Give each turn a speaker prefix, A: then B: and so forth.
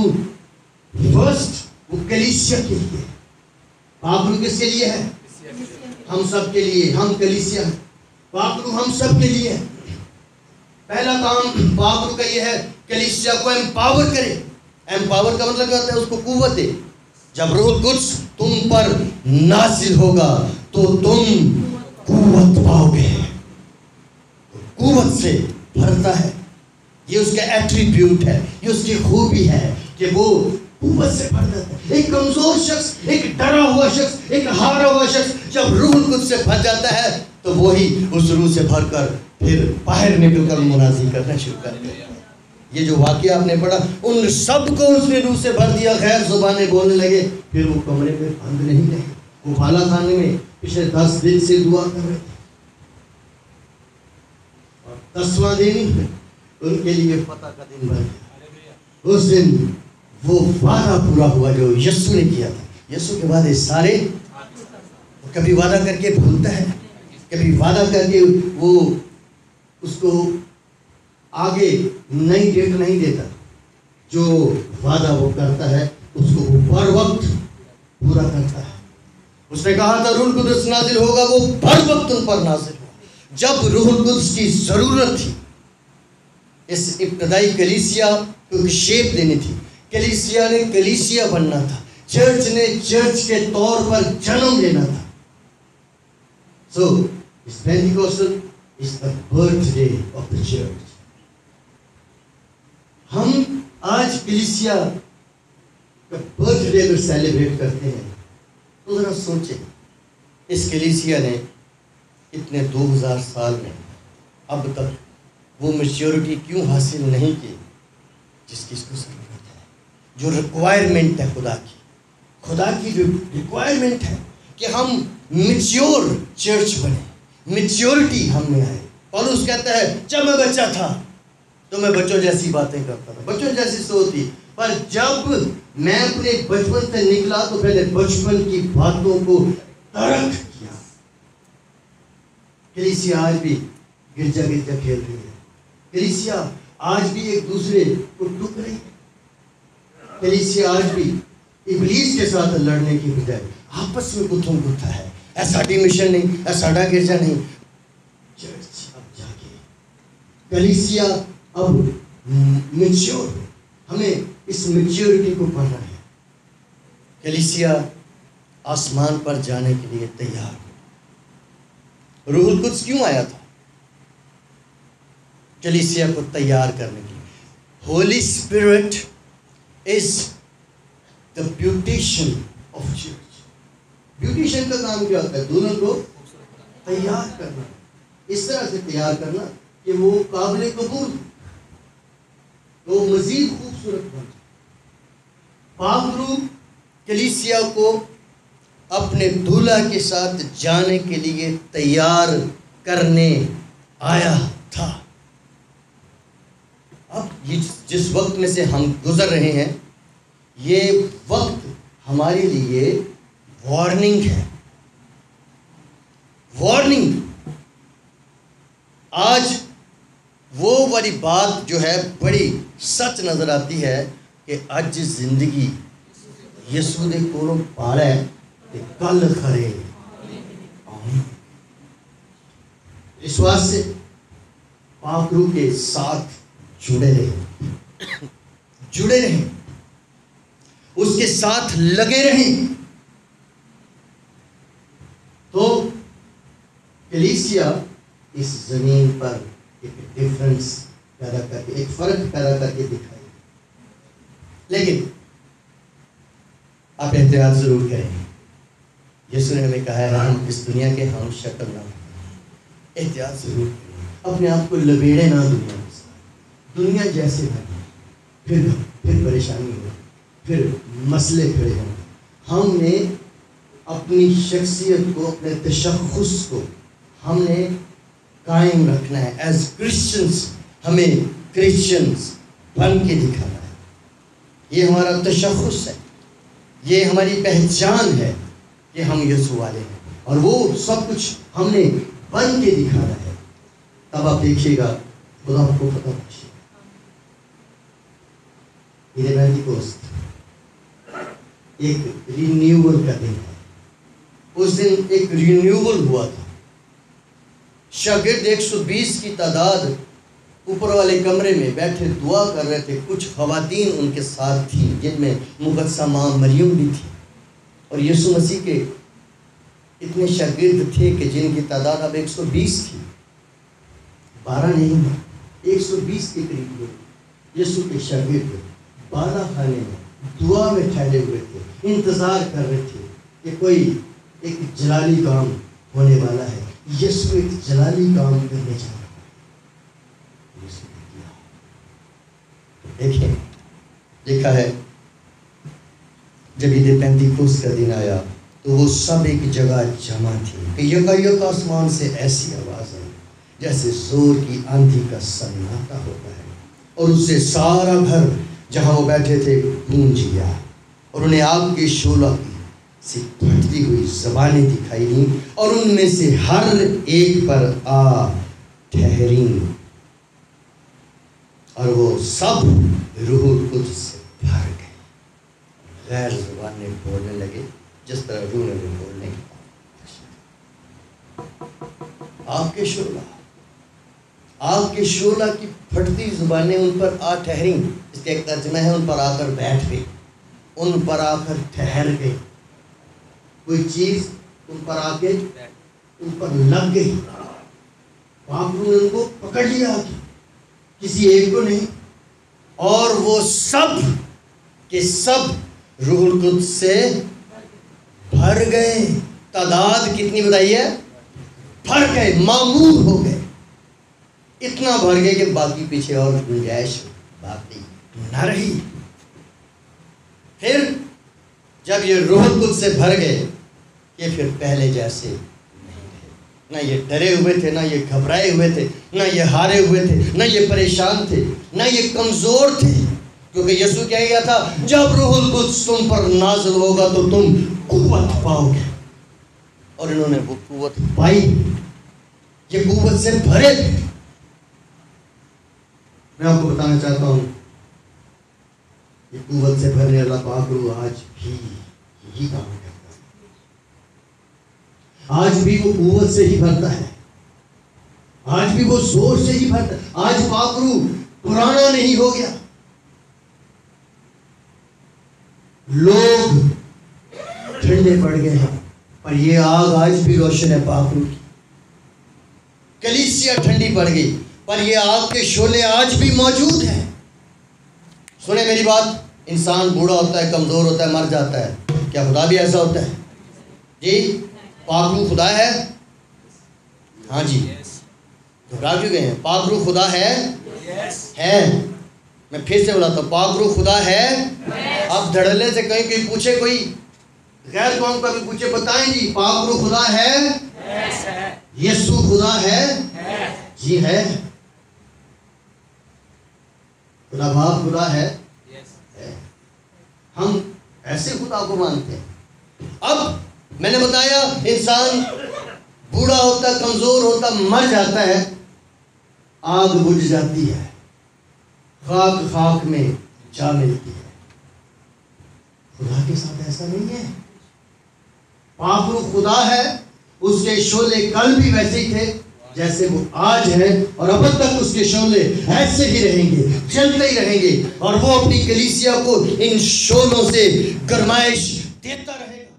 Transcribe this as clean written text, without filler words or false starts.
A: पाखरू first वो कलीसिया के लिए, पाखरू किसके लिए है? हम सब के लिए, हम कलीसिया, पाखरू हम सब के लिए। पहला काम पाखरू का ये है, कलीसिया को एम्पावर करे। एम्पावर का मतलब क्या होता है? उसको कुव्वत दे। जब रूह कुद्स तुम पर नाजिल होगा तो तुम कुव्वत पाओगे। कुव्वत से भरता है, ये उसका एट्रीब्यूट है, ये उसकी खूबी है कि वो कुव्वत से भर जाता है। एक कमजोर शख्स, एक डरा हुआ शख्स, एक हारा हुआ शख्स जब रूह कुद्स से भर जाता है तो वही उस रूह से भरकर फिर बाहर निकलकर मुनाजी करना शुरू कर देता है। ये जो वाक़या आपने पढ़ा, उन सब को उसने रूह से भर दिया, गैर ज़ुबानें बोलने लगे। फिर वो कमरे में बंद नहीं रहे, वो बाला खाने में पिछले 10 दिन से दुआ कर रहे थे। और 10वां दिन उनके लिए फतह का दिन बन गया। उस दिन वो वादा पूरा हुआ जो यीशु ने किया था। यीशु के वादे सारे, कभी वादा करके भूलता है, कभी वादा करके वो उसको आगे नई डेट नहीं देता। जो वादा वो करता है उसको वो हर वक्त पूरा करता है। उसने कहा था रूह कुद्स नाजिल होगा, वो हर वक्त उन पर नाजिल होगा। जब रूह कुद्स की ज़रूरत थी, इस इब्तदाई कलीसिया को शेप देनी थी, कलीसिया ने कलीसिया बनना था, चर्च ने चर्च के तौर पर जन्म लेना था। सो इस Pentecostal is the birthday of the church. हम आज कलीसिया का बर्थडे अगर सेलिब्रेट करते हैं तो ज़रा सोचें, इस कलीसिया ने इतने 2000 साल में अब तक वो मैच्योरिटी क्यों हासिल नहीं की जिसकी इसको ज़रूरत है। जो रिक्वायरमेंट है खुदा की जो रिक्वायरमेंट है कि हम मैच्योर चर्च बने, मैच्योरिटी हम में आए। पौलुस कहता है जब मैं बच्चा था तो मैं बच्चों जैसी बातें करता था, बच्चों जैसी सोच थी, पर जब मैं अपने बचपन से निकला तो पहले बचपन की बातों को तर्क किया। कलीसिया आज भी गिरजा खेल रही है, कलीसिया आज भी एक दूसरे को टूक रही है, कलीसिया आज भी इब्लीस के साथ लड़ने की बजाय आपस में गुत्थम गुत्था है। एसआरटी मिशन नहीं, एसआरटा गिरजा नहीं, चर्च अब जाके कलीसिया अब मैच्योर, हमें इस मैच्योरिटी को पढ़ना है। कलीसिया आसमान पर जाने के लिए तैयार हो। रूहुल कुद्स क्यों आया था? कलीसिया को तैयार करने के लिए। Holi spirit is the beautician of church. Beautician का काम क्या होता है? दुल्हन को तैयार करना, इस तरह से तैयार करना कि वो काबिल कबूल, वो मजीद खूबसूरत बन जाए। पाखरू कलीसिया को अपने दूल्हा के साथ जाने के लिए तैयार करने आया था। अब ये जिस वक्त में से हम गुजर रहे हैं, ये वक्त हमारे लिए वार्निंग है। वार्निंग। आज वो वाली बात जो है बड़ी सच नज़र आती है कि अज जिंदगी यसू दे कोलों पाला है ते कल खरे। विश्वास से पाखरू के साथ जुड़े रहें, उसके साथ लगे रहें, तो कलीसिया इस जमीन पर एक डिफरेंस पैदा करके, एक फर्क पैदा करके दिखाई। लेकिन आप एहतियात जरूर करें। यीशु ने हमें कहा है हम इस दुनिया के हम शक्ल ना हो। एहतियात जरूर करें, अपने आप को लपेड़े ना दुनिया जैसे बने, फिर परेशानी हो, फिर मसले खड़े हों। हमने अपनी शख्सियत को, अपने तशख़्ख़ुस को हमने कायम रखना है। एज क्रिश्चियंस हमें क्रिश्चियंस बन के दिखाना है। ये हमारा तशख़्ख़ुस है, ये हमारी पहचान है कि हम यीशु वाले हैं, और वो सब कुछ हमने बन के दिखाना है। तब आप देखिएगा खुदा आपको पता बख्शेगा। عید پینتیکوست ایک رینیول کا دن ہے. اس دن ایک رینیول ہوا تھا. شاگرد 120 کی تعداد اوپر والے کمرے میں بیٹھے دعا کر رہے تھے. کچھ خواتین ان کے ساتھ تھیں جن میں مقدسہ ماں مریم بھی تھی. اور یسوع مسیح کے اتنے شاگرد تھے کہ جن کی تعداد اب 120 تھی, 12 نہیں, 120 کے قریب ہوئے. یسوع کے شاگرد بالا خانے میں دعا میں ٹھہرے ہوئے تھے, انتظار کر رہے تھے کہ کوئی ایک جلالی کام ہونے والا ہے. یسوع ایک جلالی کام کرنے جا رہا ہے. یسوع نے کیا دیکھیں, لکھا ہے جب عید پینتیکوست کا دن آیا تو وہ سب ایک جگہ جمع تھے کہ یکایک آسمان سے ایسی آواز آئی جیسے زور کی آندھی کا سناٹا ہوتا ہے, اور اس سے سارا گھر جہاں وہ بیٹھے تھے گونج گیا. اور انہیں آگ کے شعلہ کی سے پھٹتی ہوئی زبانیں دکھائی دیں, اور ان میں سے ہر ایک پر آ ٹھہریں, اور وہ سب روح القدس سے بھر گئے, غیر زبانیں بولنے لگے جس طرح روح نے بولنے کی. آگ کے شعلہ کی پھٹتی زبانیں ان پر آ ٹھہریں. اس کا ایک ترجمہ ہے ان پر آ کر بیٹھ گئی, ان پر آ کر ٹھہر گئی. کوئی چیز ان پر آ کے ان پر لگ گئی. پاک روح نے ان کو پکڑ لیا, کسی ایک کو نہیں, اور وہ سب کے سب روح القدس سے بھر گئے. تعداد کتنی بتائیے؟ بھر گئے, معمور ہو گئے. اتنا بھر گئے کہ باقی پیچھے اور گنجائش باقی نہ رہی. پھر جب یہ روح القدس سے بھر گئے یہ پھر پہلے جیسے نہیں رہے. نہ یہ ڈرے ہوئے تھے, نہ یہ گھبرائے ہوئے تھے, نہ یہ ہارے ہوئے تھے, نہ یہ پریشان تھے, نہ یہ کمزور تھے. کیونکہ یسوع کہہ گیا تھا جب روح القدس تم پر نازل ہوگا تو تم قوت پاؤ گے. اور انہوں نے وہ قوت پائی, یہ قوت سے بھرے تھے. میں آپ کو بتانا چاہتا ہوں یہ قوت سے بھرنے اللہ پاک روح آج بھی یہی کام کرتا ہے. آج بھی وہ قوت سے ہی بھرتا ہے, آج بھی وہ زور سے ہی بھرتا ہے. آج پاک روح پرانا نہیں ہو گیا. لوگ ٹھنڈے پڑ گئے ہیں پر یہ آگ آج بھی روشن ہے پاک روح کی. کلیسیا ٹھنڈی پڑ گئی پر یہ آگ کے شعلے آج بھی موجود ہیں. سنیں میری بات, انسان بوڑھا ہوتا ہے, کمزور ہوتا ہے, مر جاتا ہے. کیا خدا بھی ایسا ہوتا ہے؟ جی, پاک روح خدا ہے. ہاں جی, گھبرا کیوں گئے ہیں؟ پاک روح خدا ہے. میں پھر سے بولا تھا, پاک روح خدا ہے. آپ دھڑلے سے کہیں کوئی پوچھے, کوئی غیر قوم کا بھی پوچھے, بتائیں جی پاک روح خدا ہے. یسوع خدا ہے. جی ہے. خدا باپ خدا ہے. ہم ایسے خدا کو مانتے ہیں. اب میں نے بتایا انسان بوڑھا ہوتا, کمزور ہوتا, مر جاتا ہے, آگ بجھ جاتی ہے, خاک خاک میں جا ملتی ہے. خدا کے ساتھ ایسا نہیں ہے. پاک روح خدا ہے, اس کے شعلے کل بھی ویسے ہی تھے جیسے وہ آج ہے, اور اب تک اس کے شعلے ایسے ہی رہیں گے, چلتے ہی رہیں گے, اور وہ اپنی کلیسیا کو ان شعلوں سے گرمائش دیتا رہے گا.